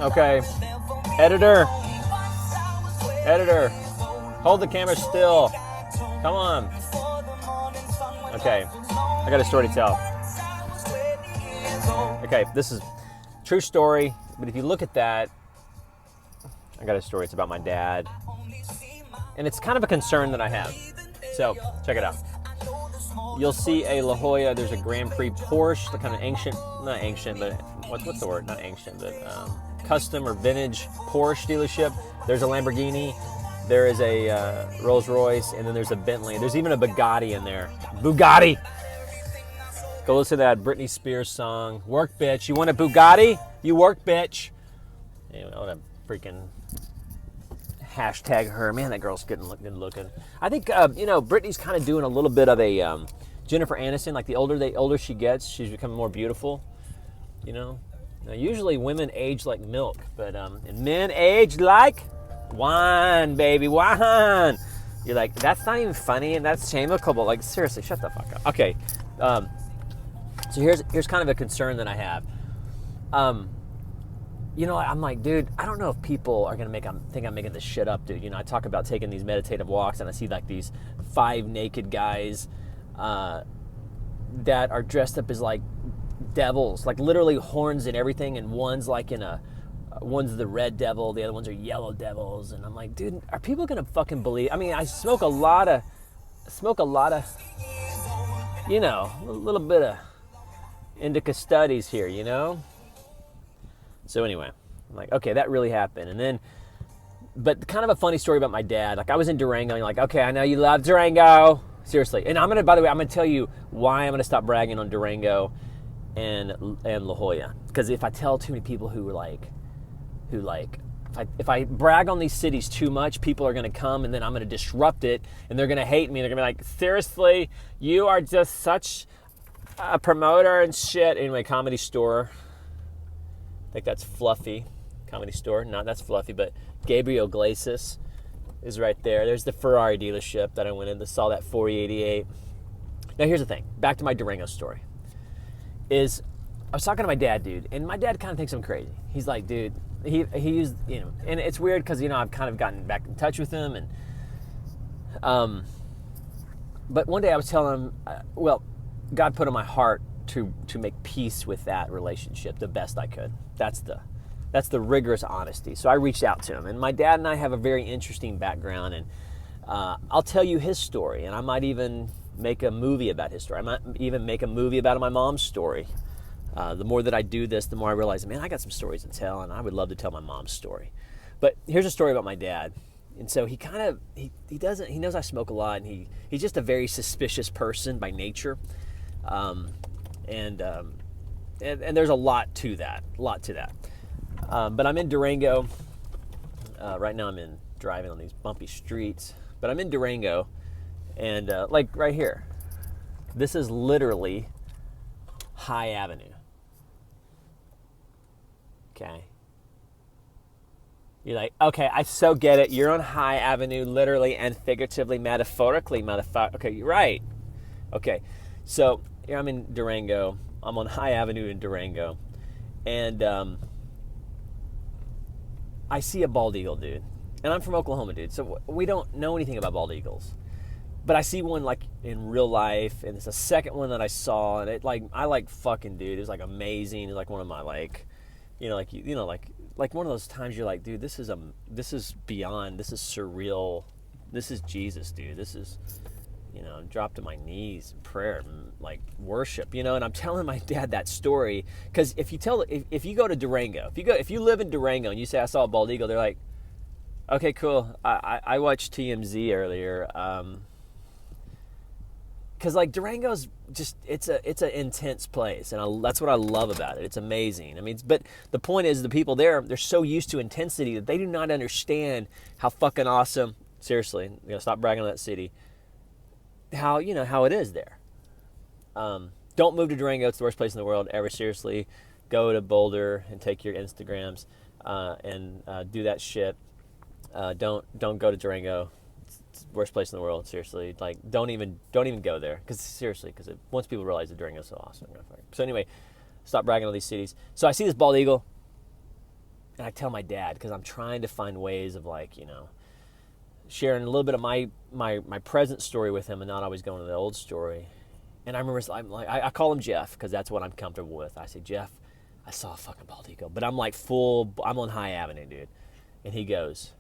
Okay. Editor, hold the camera still. Come on. Okay, I got a story to tell. Okay, this is true story, but if you look at that, I got a story. It's about my dad, and it's kind of a concern that I have. So check it out. You'll see a La Jolla. There's a Grand Prix Porsche, the kind of ancient, not ancient, but what's the word? Not ancient, but custom or vintage Porsche dealership. There's a Lamborghini. There is a Rolls Royce, and then there's a Bentley. There's even a Bugatti in there. Bugatti. Go listen to that Britney Spears song. Work, bitch. You want a Bugatti? You work, bitch. Anyway, I want to freaking hashtag her. Man, that girl's good looking. I think, Britney's kind of doing a little bit of a Jennifer Aniston. Like the older she gets, she's becoming more beautiful. Now, usually women age like milk, but and men age like wine, baby, wine. You're like, that's not even funny, and that's shameful. Like, seriously, shut the fuck up. Okay, so here's kind of a concern that I have. I'm like, dude, I don't know if people are gonna think I'm making this shit up, dude. I talk about taking these meditative walks, and I see like these 5 naked guys that are dressed up as like devils, like literally horns and everything, and one's the red devil, the other ones are yellow devils, and I'm like, dude, are people gonna fucking believe? I mean, I smoke a lot of, a little bit of indica studies here, So anyway, I'm like, okay, that really happened. And then, but kind of a funny story about my dad. Like, I was in Durango, and you're like, okay, I know you love Durango. Seriously. And by the way, I'm going to tell you why I'm going to stop bragging on Durango and La Jolla. Because if I tell too many people if I brag on these cities too much, people are going to come, and then I'm going to disrupt it, and they're going to hate me. They're going to be like, seriously, you are just such a promoter and shit. Anyway, Comedy Store. I think that's Fluffy. Comedy Store. No, that's Fluffy, but Gabriel Iglesias is right there. There's the Ferrari dealership that I went in, saw that 488. Now, here's the thing. Back to my Durango story. I was talking to my dad, dude, and my dad kind of thinks I'm crazy. He's like, dude, he used, and it's weird because, I've kind of gotten back in touch with him, and, but one day I was telling him, God put on my heart to make peace with that relationship the best I could. That's the rigorous honesty. So I reached out to him, and my dad and I have a very interesting background, and I'll tell you his story, and I might even make a movie about his story. I might even make a movie about my mom's story. The more that I do this, the more I realize, man, I got some stories to tell, and I would love to tell my mom's story. But here's a story about my dad. And so he knows I smoke a lot, and he's just a very suspicious person by nature. And there's a lot to that. But I'm in Durango. Right now I'm driving on these bumpy streets. But I'm in Durango, and like right here. This is literally High Avenue. Okay. You're like, okay, I so get it. You're on High Avenue, literally and figuratively, metaphorically, motherfucker. Okay, you're right. Okay, so here I'm in Durango. I'm on High Avenue in Durango, and I see a bald eagle, dude. And I'm from Oklahoma, dude, so we don't know anything about bald eagles. But I see one like in real life, and it's the second one that I saw, and I fucking, dude. It was like amazing. It's like one of my like one of those times you're like, dude, this is beyond. This is surreal. This is Jesus, dude. This is, drop to my knees in prayer, and like worship, and I'm telling my dad that story because if you go to Durango, if you live in Durango and you say I saw a bald eagle, they're like, okay, cool. I watched TMZ earlier. Because like Durango's just it's an intense place, and that's what I love about it. It's amazing. I mean, but the point is, the people there, they're so used to intensity that they do not understand how fucking awesome. Seriously, I'm gonna stop bragging on that city. How it is there. Don't move to Durango. It's the worst place in the world ever. Seriously, go to Boulder and take your Instagrams and do that shit. Don't go to Durango. It's the worst place in the world, seriously. Like, don't even go there, because once people realize that Durango's so awesome. So anyway, stop bragging on these cities. So I see this bald eagle, and I tell my dad, because I'm trying to find ways of like, sharing a little bit of my present story with him and not always going to the old story. And I remember, I call him Jeff because that's what I'm comfortable with. I say, Jeff, I saw a fucking bald eagle, but I'm like I'm on High Avenue, dude. And he goes,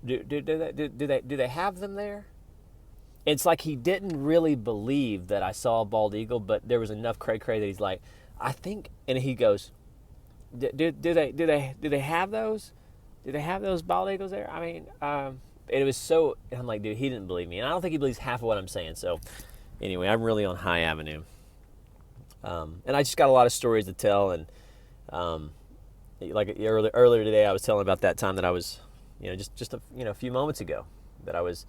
do they have them there? It's like he didn't really believe that I saw a bald eagle, but there was enough cray-cray that he's like, I think, and he goes, do they have those? Do they have those bald eagles there? I mean, it was so, and I'm like, dude, he didn't believe me. And I don't think he believes half of what I'm saying. So anyway, I'm really on High Avenue. And I just got a lot of stories to tell. And like earlier today, I was telling about that time that I was, just a few moments ago, that I was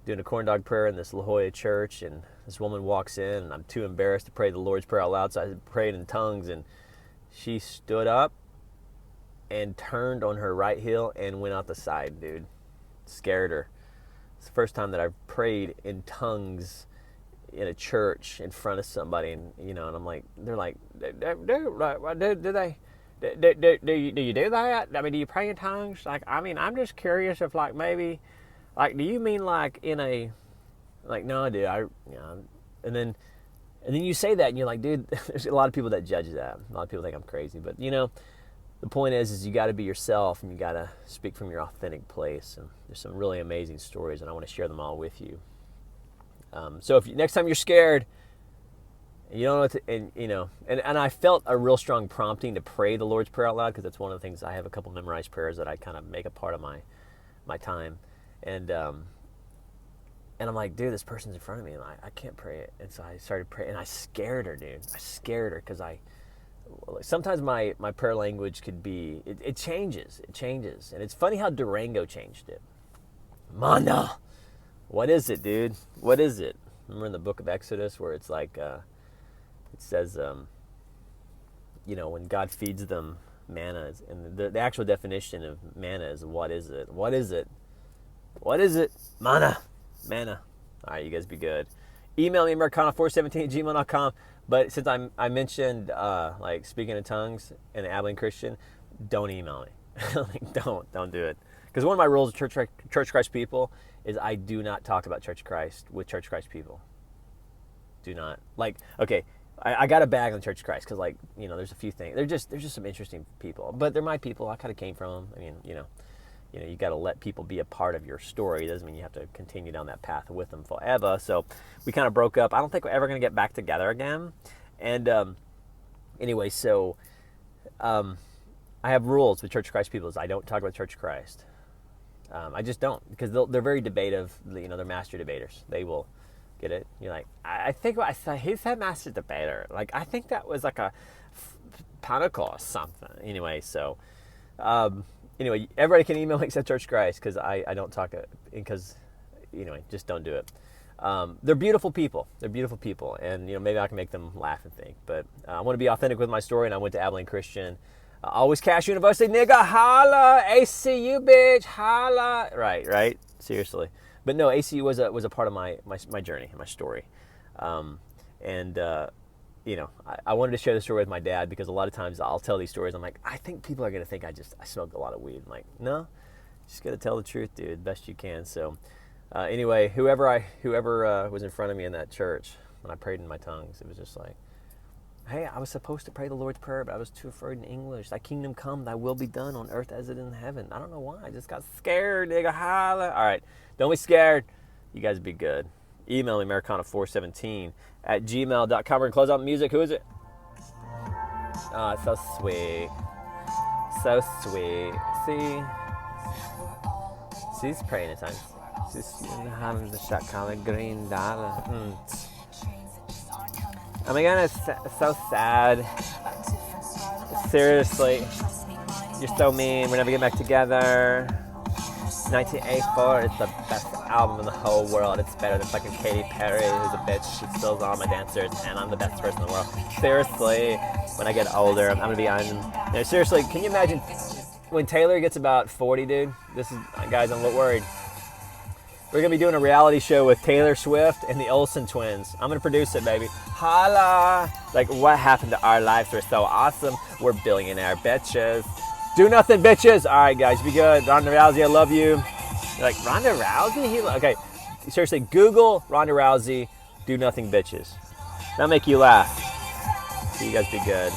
doing a corn dog prayer in this La Jolla church, and this woman walks in, and I'm too embarrassed to pray the Lord's Prayer out loud, so I prayed in tongues, and she stood up and turned on her right heel and went out the side, dude. Scared her. It's the first time that I've prayed in tongues in a church in front of somebody, and and I'm like, they're like, do you do that? I mean, do you pray in tongues? Like, I mean, I'm just curious if like maybe, like, do you mean like in a, like, no, I do. And then you say that, and you're like, dude, there's a lot of people that judge that. A lot of people think I'm crazy, but the point is you got to be yourself, and you got to speak from your authentic place. And there's some really amazing stories, and I want to share them all with you. So if next time you're scared, and you don't know what to, and I felt a real strong prompting to pray the Lord's Prayer out loud, because that's one of the things. I have a couple memorized prayers that I kind of make a part of my time, and I'm like, dude, this person's in front of me, and I can't pray it. And so I started praying, and I scared her, dude. I scared her because sometimes my prayer language could be, it changes. And it's funny how Durango changed it. Mana, what is it, dude? What is it? Remember in the book of Exodus where it's like, it says, when God feeds them manna, and the actual definition of manna is, what is it? What is it? What is it? Manna. All right, you guys be good. Email me, americana417@gmail.com. But since I mentioned like speaking in tongues and Abilene Christian, don't email me. Like, don't do it. Because one of my rules of Church Christ people is I do not talk about Church Christ with Church Christ people. Do not. Like, okay, I got a bag on Church Christ because, like, there's a few things. There's just some interesting people, but they're my people. I kind of came from them. I mean, you got to let people be a part of your story. It doesn't mean you have to continue down that path with them forever. So we kind of broke up. I don't think we're ever going to get back together again. And anyway, so I have rules with Church of Christ people. Is I don't talk about Church of Christ. I just don't, because they're very debative. They're master debaters. They will get it. You're like, I think what I said, he said master debater. Like, I think that was like a panicle or something. Anyway, so... Anyway, everybody can email me except Church of Christ, because I don't talk, because, just don't do it. They're beautiful people. And, maybe I can make them laugh and think. But I want to be authentic with my story, and I went to Abilene Christian. Always Cash University, nigga, holla. ACU, bitch, holla. Right, seriously. But no, ACU was a part of my journey, my story. I wanted to share the story with my dad, because a lot of times I'll tell these stories. I'm like, I think people are going to think I smoked a lot of weed. I'm like, no, just got to tell the truth, dude, best you can. So anyway, whoever was in front of me in that church, when I prayed in my tongues, it was just like, hey, I was supposed to pray the Lord's Prayer, but I was too afraid in English. Thy kingdom come, thy will be done on earth as it is in heaven. I don't know why. I just got scared, nigga, holla. All right, don't be scared. You guys be good. Email me, americana417@gmail.com. We're going to close out music. Who is it? Oh, it's so sweet. So sweet. See? She's praying at times. She's having the shot collar green dollar. Oh my God, it's so sad. Seriously. You're so mean. We're never getting back together. 1984 is the best album in the whole world. It's better than fucking Katy Perry, who's a bitch. She steals all my dancers, and I'm the best person in the world. Seriously, when I get older, I'm gonna be on. Seriously, can you imagine when Taylor gets about 40, dude? This is, guys, I'm a little worried. We're going to be doing a reality show with Taylor Swift and the Olsen twins. I'm going to produce it, baby. Holla! Like, what happened to our lives? We're so awesome. We're billionaire bitches. Do nothing, bitches. All right, guys, be good. Ronda Rousey, I love you. You're like, Ronda Rousey? Okay, seriously, Google Ronda Rousey, do nothing, bitches. That'll make you laugh. So you guys be good.